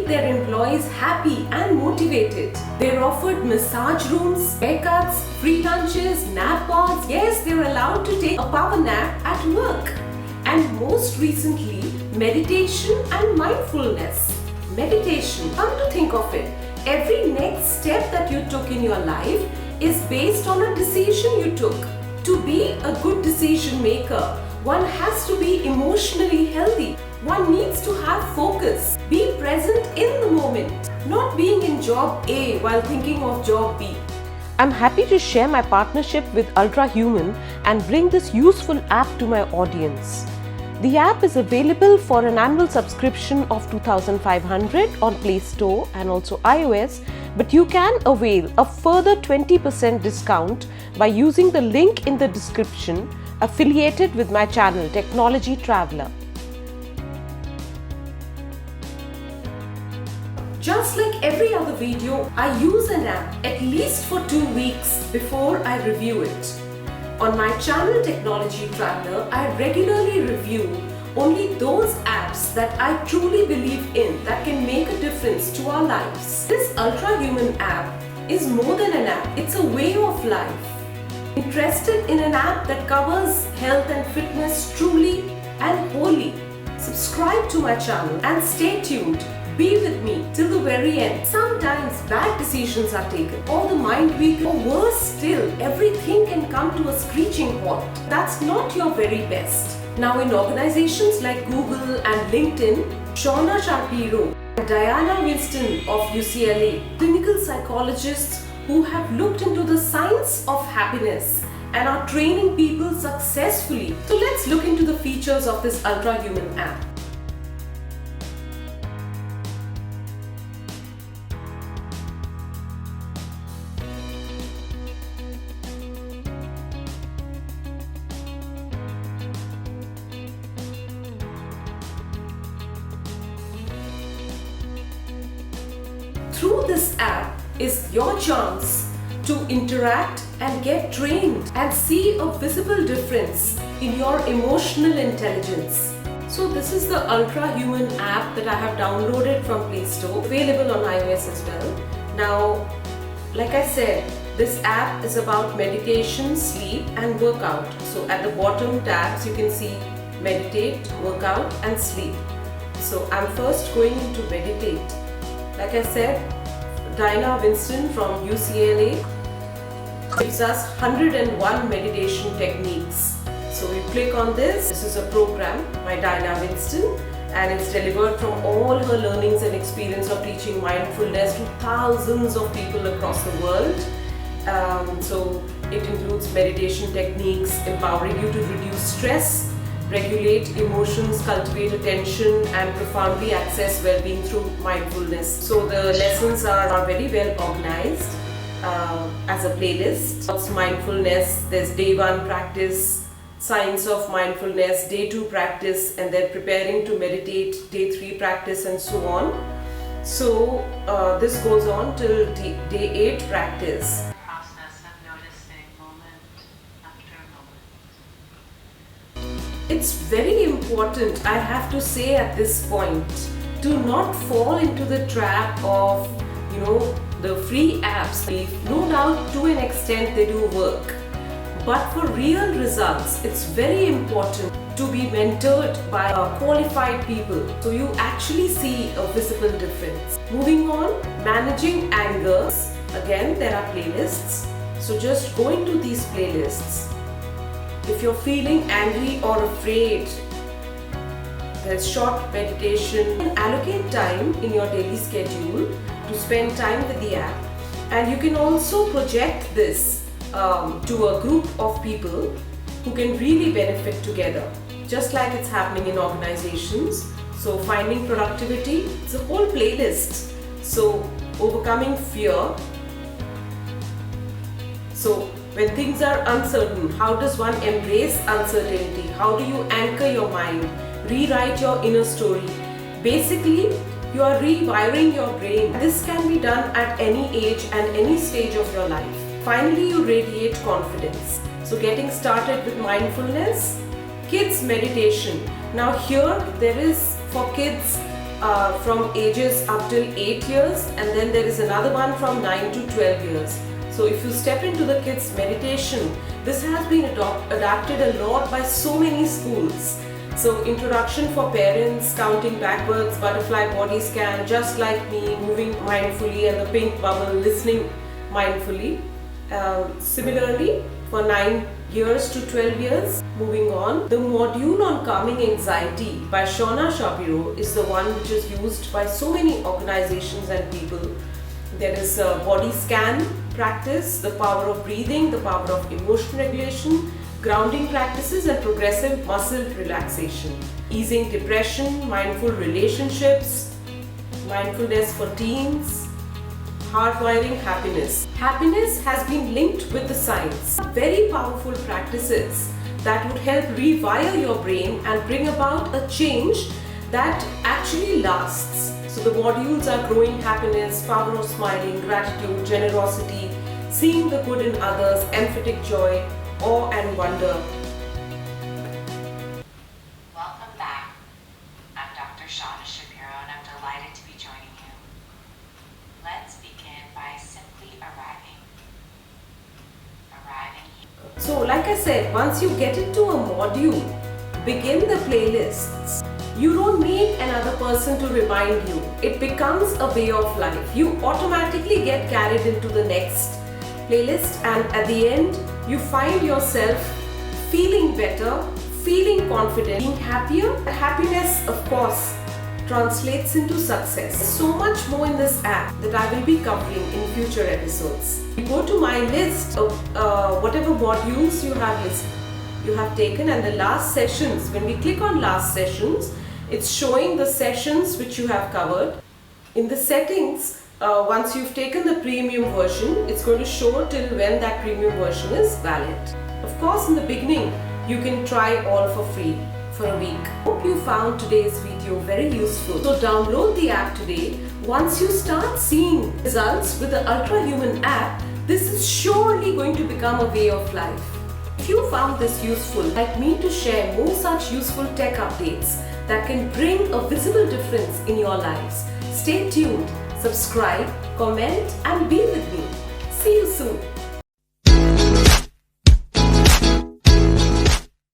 keep their employees happy and motivated. They're offered massage rooms, haircuts, free lunches, nap pods. Yes, they're allowed to take a power nap at work. And most recently, meditation and mindfulness. Meditation, come to think of it, every next step that you took in your life is based on a decision you took. To be a good decision maker, one has to be emotionally healthy. One needs to have focus, be present in the moment, not being in job A while thinking of job B. I'm happy to share my partnership with Ultrahuman and bring this useful app to my audience. The app is available for an annual subscription of 2,500 on Play Store and also iOS, but you can avail a further 20% discount by using the link in the description affiliated with my channel Technology Traveler. Just like every other video, I use an app at least for 2 weeks before I review it. On my channel Technology Traveler, I regularly review only those apps that I truly believe in that can make a difference to our lives. This Ultrahuman app is more than an app, it's a way of life. Interested in an app that covers health and fitness truly and wholly? Subscribe to my channel and stay tuned. Be with me till the very end. Sometimes bad decisions are taken, or the mind weak, or worse still, everything can come to a screeching halt. That's not your very best. Now in organizations like Google and LinkedIn, Shauna Sharpiro and Diana Winston of UCLA, clinical psychologists who have looked into the science of happiness and are training people successfully. So let's look into the features of this Ultrahuman app. Through this app is your chance to interact and get trained and see a visible difference in your emotional intelligence. So this is the Ultrahuman app that I have downloaded from Play Store, available on iOS as well. Now, like I said, this app is about meditation, sleep and workout. So at the bottom tabs you can see meditate, workout and sleep. So I'm first going into meditate. Like I said, Diana Winston from UCLA gives us 101 meditation techniques. So we click on this. This is a program by Diana Winston and it's delivered from all her learnings and experience of teaching mindfulness to thousands of people across the world. So it includes meditation techniques empowering you to reduce stress, regulate emotions, cultivate attention and profoundly access well-being through mindfulness. So the lessons are very well organized as a playlist. It's mindfulness, there's day 1 practice, science of mindfulness, day 2 practice and then preparing to meditate, day 3 practice and so on. So this goes on till day 8 practice. It's very important, I have to say at this point, to not fall into the trap of, the free apps. No doubt to an extent they do work. But for real results, it's very important to be mentored by qualified people. So you actually see a visible difference. Moving on, managing anger. Again, there are playlists. So just go into these playlists. If you're feeling angry or afraid, there's short meditation. Allocate time in your daily schedule to spend time with the app. And you can also project this to a group of people who can really benefit together, just like it's happening in organizations. So finding productivity, it's a whole playlist. So overcoming fear. So when things are uncertain, how does one embrace uncertainty? How do you anchor your mind? Rewrite your inner story. Basically, you are rewiring your brain. This can be done at any age and any stage of your life. Finally, you radiate confidence. So getting started with mindfulness, kids meditation. Now here there is for kids from ages up till 8 years, and then there is another one from 9 to 12 years. So if you step into the kids meditation, this has been adapted a lot by so many schools. So introduction for parents, counting backwards, butterfly body scan, just like me, moving mindfully, and the pink bubble, listening mindfully. Similarly, for 9 years to 12 years. Moving on, the module on calming anxiety by Shauna Shapiro is the one which is used by so many organizations and people. There is a body scan practice, the power of breathing, the power of emotion regulation, grounding practices, and progressive muscle relaxation. Easing depression, mindful relationships, mindfulness for teens, hardwiring happiness. Happiness has been linked with the science. Very powerful practices that would help rewire your brain and bring about a change that actually lasts. So the modules are growing happiness, power of smiling, gratitude, generosity, seeing the good in others, emphatic joy, awe and wonder. Welcome back. I'm Dr. Shauna Shapiro and I'm delighted to be joining you. Let's begin by simply arriving. Arriving here. So like I said, once you get into a module, begin the playlists. You don't need another person to remind you. It becomes a way of life. You automatically get carried into the next playlist, and at the end, you find yourself feeling better, feeling confident, being happier. Happiness, of course, translates into success. There's so much more in this app that I will be covering in future episodes. You go to my list of whatever modules you have taken, and the last sessions. When we click on last sessions, it's showing the sessions which you have covered. In the settings, once you've taken the premium version, it's going to show till when that premium version is valid. Of course, in the beginning, you can try all for free for a week. Hope you found today's video very useful. So download the app today. Once you start seeing results with the Ultra Human app, this is surely going to become a way of life. If you found this useful, like me to share more such useful tech updates that can bring a visible difference in your lives, stay tuned, subscribe, comment, and be with me. See you soon.